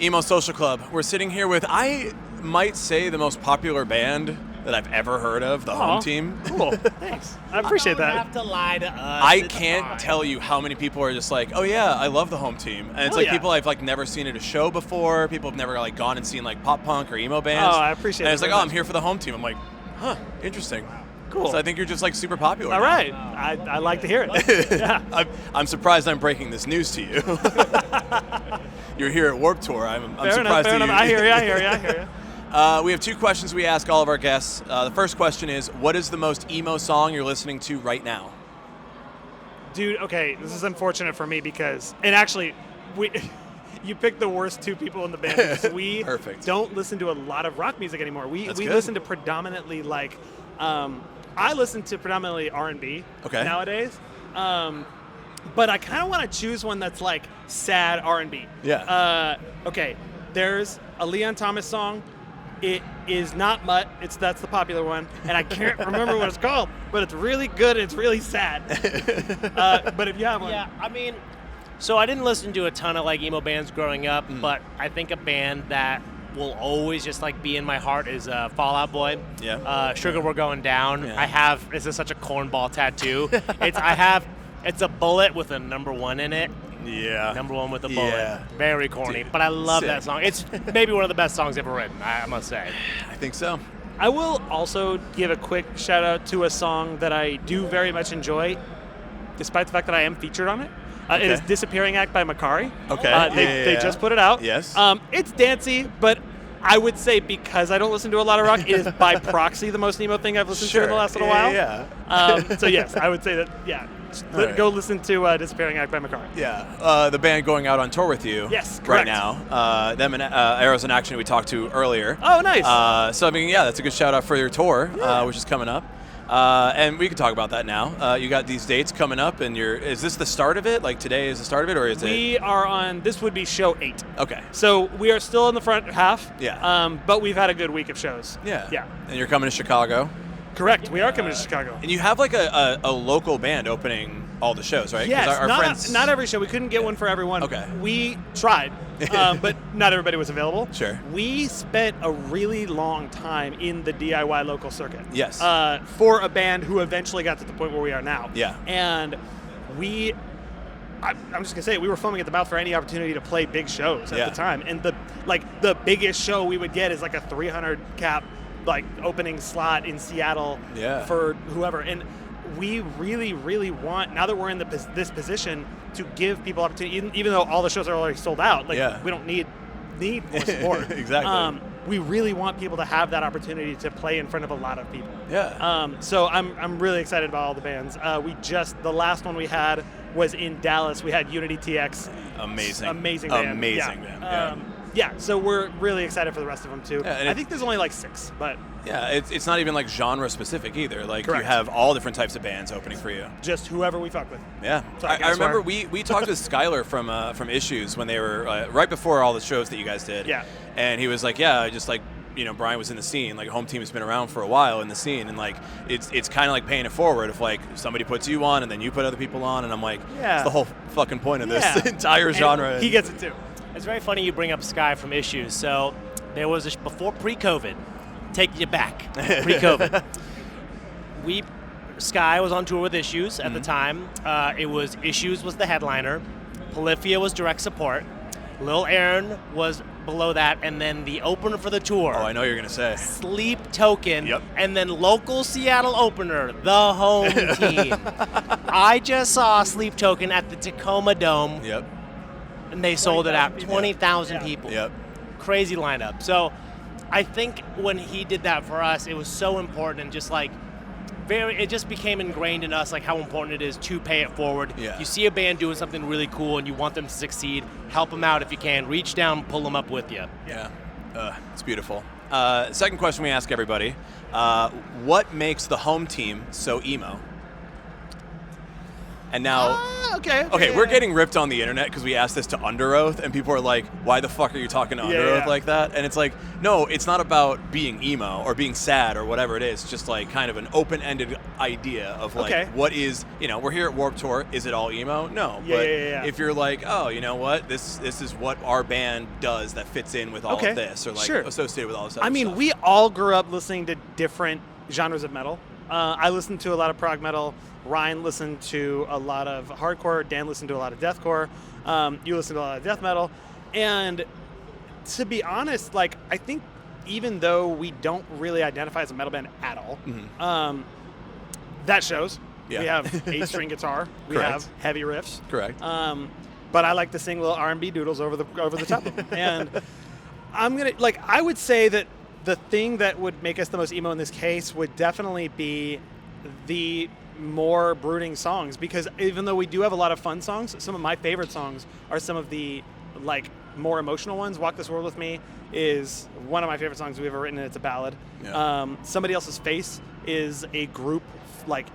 Emo Social Club. We're sitting here with, I might say, the most popular band that I've ever heard of, the Home Team. Cool. Thanks. I appreciate that. You don't have to lie to us. I can't tell you how many people are just like, oh yeah, I love the Home Team. And it's people I've never seen at a show before. People have never gone and seen pop punk or emo bands. Oh, I appreciate it. And it's like, oh, I'm here for the Home Team. I'm like, huh, interesting. Cool. So I think you're just super popular. All now. right. I like to hear it. Yeah. I'm surprised I'm breaking this news to you. You're here at Warped Tour. I'm Fair surprised enough. I hear you. We have two questions we ask all of our guests. The first question is, what is the most emo song you're listening to right now? Dude, okay, this is unfortunate for me because, and actually, you picked the worst two people in the band because we don't listen to a lot of rock music anymore. We listen to predominantly I listen to predominantly R&B nowadays. But I kind of want to choose one that's sad R&B. Yeah. Okay, there's a Leon Thomas song. It is not Mutt. That's the popular one, and I can't remember what it's called. But it's really good. And it's really sad. But if you have one, yeah. I mean, so I didn't listen to a ton of emo bands growing up, but I think a band that will always just be in my heart is Fall Out Boy. Yeah. Sugar We're Going Down. Yeah. This is such a cornball tattoo. It's a bullet with a number 1 in it. Yeah. Number 1 with a bullet. Yeah. Very corny, but I love that song. It's maybe one of the best songs ever written, I must say. I think so. I will also give a quick shout out to a song that I do very much enjoy, despite the fact that I am featured on it. It is Disappearing Act by Makari. Okay. They just put it out. Yes. It's dancey, but I would say because I don't listen to a lot of rock, it is by proxy the most emo thing I've listened to in the last little while. Yeah. So yes, I would say that, go listen to Disappearing Act by Makari. Yeah. The band going out on tour with you right correct. Now. Them and Arrows in Action we talked to earlier. Oh, nice. So, that's a good shout out for your tour, which is coming up. And we can talk about that now. You got these dates coming up, and is this the start of it? Today is the start of it, or is it? We are on, this would be show 8. Okay. So we are still in the front half. Yeah. But we've had a good week of shows. Yeah. Yeah. And you're coming to Chicago. Correct. We are coming to Chicago. And you have a local band opening all the shows, right? Yes. Our friends. Not every show. We couldn't get one for everyone. Okay. We tried, but not everybody was available. Sure. We spent a really long time in the DIY local circuit. Yes. For a band who eventually got to the point where we are now. Yeah. And I'm just gonna say we were foaming at the mouth for any opportunity to play big shows at the time. And the biggest show we would get is a 300 cap opening slot in Seattle for whoever. And we really, really want, now that we're in this position, to give people opportunity, even though all the shows are already sold out. We don't need more support. Exactly. We really want people to have that opportunity to play in front of a lot of people. Yeah. So I'm really excited about all the bands. The last one we had was in Dallas. We had Unity TX. Amazing band. Amazing band. So we're really excited for the rest of them too. Yeah, I think there's only 6, but it's not even genre specific either. Correct. You have all different types of bands opening for you. Just whoever we fuck with. Yeah. Sorry, I remember we talked to Skylar from Issues when they were right before all the shows that you guys did. Yeah. And he was Brian was in the scene. Home Team has been around for a while in the scene, and it's kind of paying it forward. If somebody puts you on and then you put other people on, and I'm it's the whole fucking point of this entire genre. And he gets it too. It's very funny you bring up Sky from Issues. So there was before pre-COVID. Take you back. Pre-COVID. Sky was on tour with Issues at the time. It was Issues was the headliner. Polyphia was direct support. Lil Aaron was below that, and then the opener for the tour. Oh, I know you're gonna say Sleep Token. Yep. And then local Seattle opener, the Home Team. I just saw Sleep Token at the Tacoma Dome. Yep. And they sold it out. 20,000 people. Yep. Crazy lineup. So I think when he did that for us, it was so important and just it just became ingrained in us how important it is to pay it forward. Yeah. You see a band doing something really cool and you want them to succeed, help them out if you can. Reach down, pull them up with you. Yeah. It's beautiful. Second question we ask everybody. What makes the Home Team so emo? And now, Okay, we're getting ripped on the internet because we asked this to Under Oath, and people are like, why the fuck are you talking to Under Oath like that? And it's like, no, it's not about being emo or being sad or whatever it is. It's just like kind of an open-ended idea of like, what is, we're here at Warped Tour. Is it all emo? No. But if you're like, oh, you know what? This is what our band does that fits in with all of this, or like associated with all this other stuff. We all grew up listening to different genres of metal. I listened to a lot of prog metal. Ryan listened to a lot of hardcore. Dan listened to a lot of deathcore. You listened to a lot of death metal. And to be honest, like, I think even though we don't really identify as a metal band at all, that shows. Yeah. We have 8-string guitar. We have heavy riffs. Correct. But I like to sing little R&B doodles over the top of them. And I would say that the thing that would make us the most emo in this case would definitely be the more brooding songs, because even though we do have a lot of fun songs, some of my favorite songs are some of the like more emotional ones. Walk This World With Me is one of my favorite songs we've ever written, and it's a ballad. Somebody Else's Face is a group like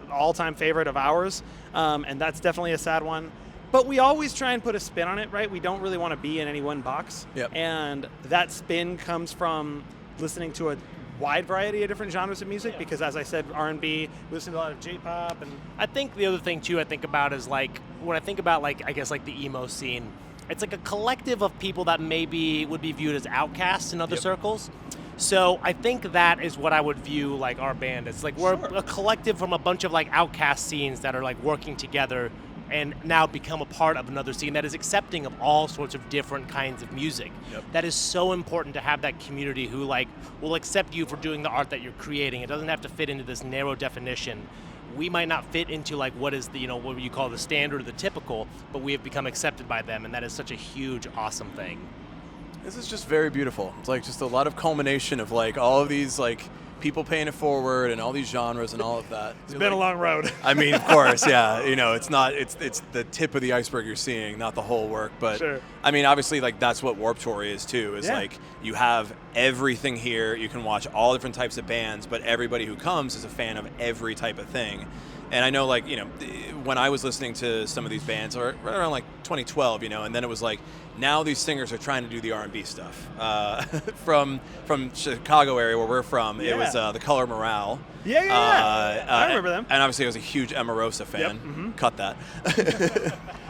all-time favorite of ours, and that's definitely a sad one. But we always try and put a spin on it, right? We don't really want to be in any one box. And that spin comes from listening to a wide variety of different genres of music, because as I said, R&B, we listen to a lot of J-pop. And I think the other thing too I think about is like, when I think about like, I guess like the emo scene, it's like a collective of people that maybe would be viewed as outcasts in other circles. So I think that is what I would view like our band. It's like we're a collective from a bunch of like outcast scenes that are like working together and now become a part of another scene that is accepting of all sorts of different kinds of music. That is so important to have that community who like will accept you for doing the art that you're creating. It doesn't have to fit into this narrow definition. We might not fit into like what is the, what you call the standard or the typical, but we have become accepted by them, and that is such a huge, awesome thing. This is just very beautiful. It's like just a lot of culmination of like all of these like people paying it forward and all these genres and all of that. It's been a long road. I mean, of course, yeah. It's not. It's the tip of the iceberg you're seeing, not the whole work. But I mean, obviously, like that's what Warped Tour is too. Is like you have everything here. You can watch all different types of bands, but everybody who comes is a fan of every type of thing. And I know, like, when I was listening to some of these bands, or right around like 2012, and then it was like, now these singers are trying to do the R&B stuff. From Chicago area where we're from, it was The Color Morale. I remember them. And obviously I was a huge Emarosa fan. Cut that.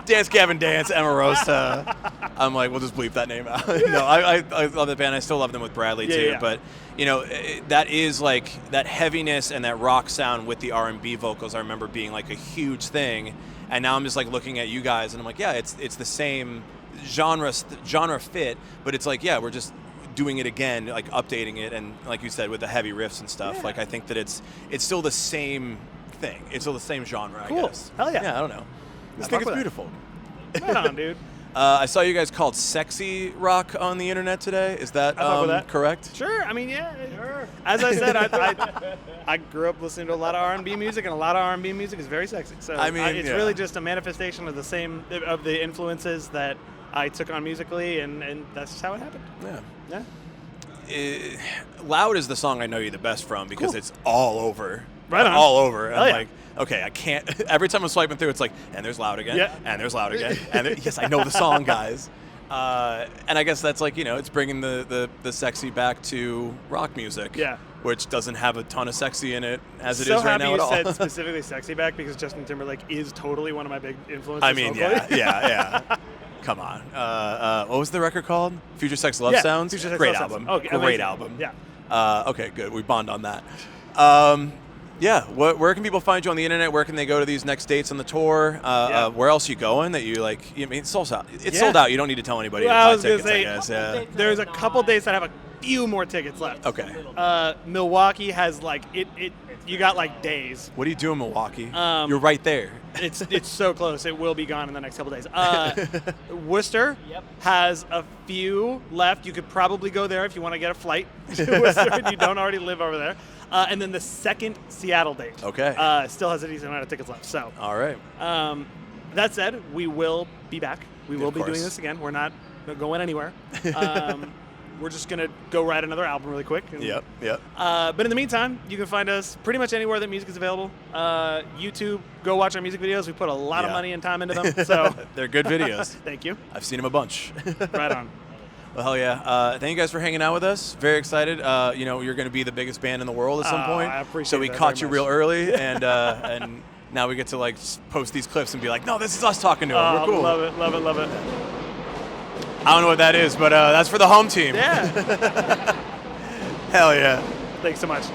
Dance Gavin Dance, Emarosa. I'm like, we'll just bleep that name out. I love the band. I still love them with Bradley too. But that is like that heaviness and that rock sound with the R&B vocals. I remember being like a huge thing. And now I'm just like looking at you guys, and I'm like, it's the same genre fit, but it's like, we're just doing it again, like updating it, and like you said, with the heavy riffs and stuff. Like I think that it's still the same thing. It's still the same genre. I guess. Hell yeah. Yeah, I don't know. I think it's beautiful. Right on, dude. I saw you guys called sexy rock on the internet today. Is that, correct? Sure. I mean, sure. As I said, I grew up listening to a lot of R&B music, and a lot of R&B music is very sexy. So I mean, it's really just a manifestation of the influences that I took on musically, and that's just how it happened. Loud is the song I know you the best from, because it's all over. Right on. All over. I'm like, okay, I can't. Every time I'm swiping through, it's like, and there's Loud again, and there's Loud again, and yes, I know the song, guys. And I guess that's like, it's bringing the sexy back to rock music, which doesn't have a ton of sexy in it as it is right now at all. So happy you said specifically sexy back, because Justin Timberlake is totally one of my big influences. I mean, yeah. Come on. What was the record called? Future Sex Love Sounds? Future Sex Great Love album. Sounds. Okay, great album. Yeah. Okay, good. We bond on that. Where can people find you on the internet? Where can they go to these next dates on the tour? Where else are you going that you like? I mean, it's sold out. It's sold out. You don't need to tell anybody. Well, I was going to say, there's a couple dates that have a few more tickets left. Okay. Milwaukee has like it. You got like days. What do you do in Milwaukee? You're right there. It's so close. It will be gone in the next couple days. Worcester has a few left. You could probably go there if you want to get a flight to Worcester and you don't already live over there. And then the second Seattle date still has a decent amount of tickets left. So all right. That said, we will be back. We will be doing this again. We're not going anywhere. we're just going to go write another album really quick. And, Yep. But in the meantime, you can find us pretty much anywhere that music is available. YouTube, go watch our music videos. We put a lot of money and time into them. So they're good videos. Thank you. I've seen them a bunch. Right on. Well, hell yeah. Thank you guys for hanging out with us. Very excited. You're going to be the biggest band in the world at some point. I appreciate So we that caught very you real much. early, and now we get to like post these clips and be like, no, this is us talking to them. We're cool. Love it, love it, love it. I don't know what that is, but that's for the home team. Yeah. Hell yeah. Thanks so much.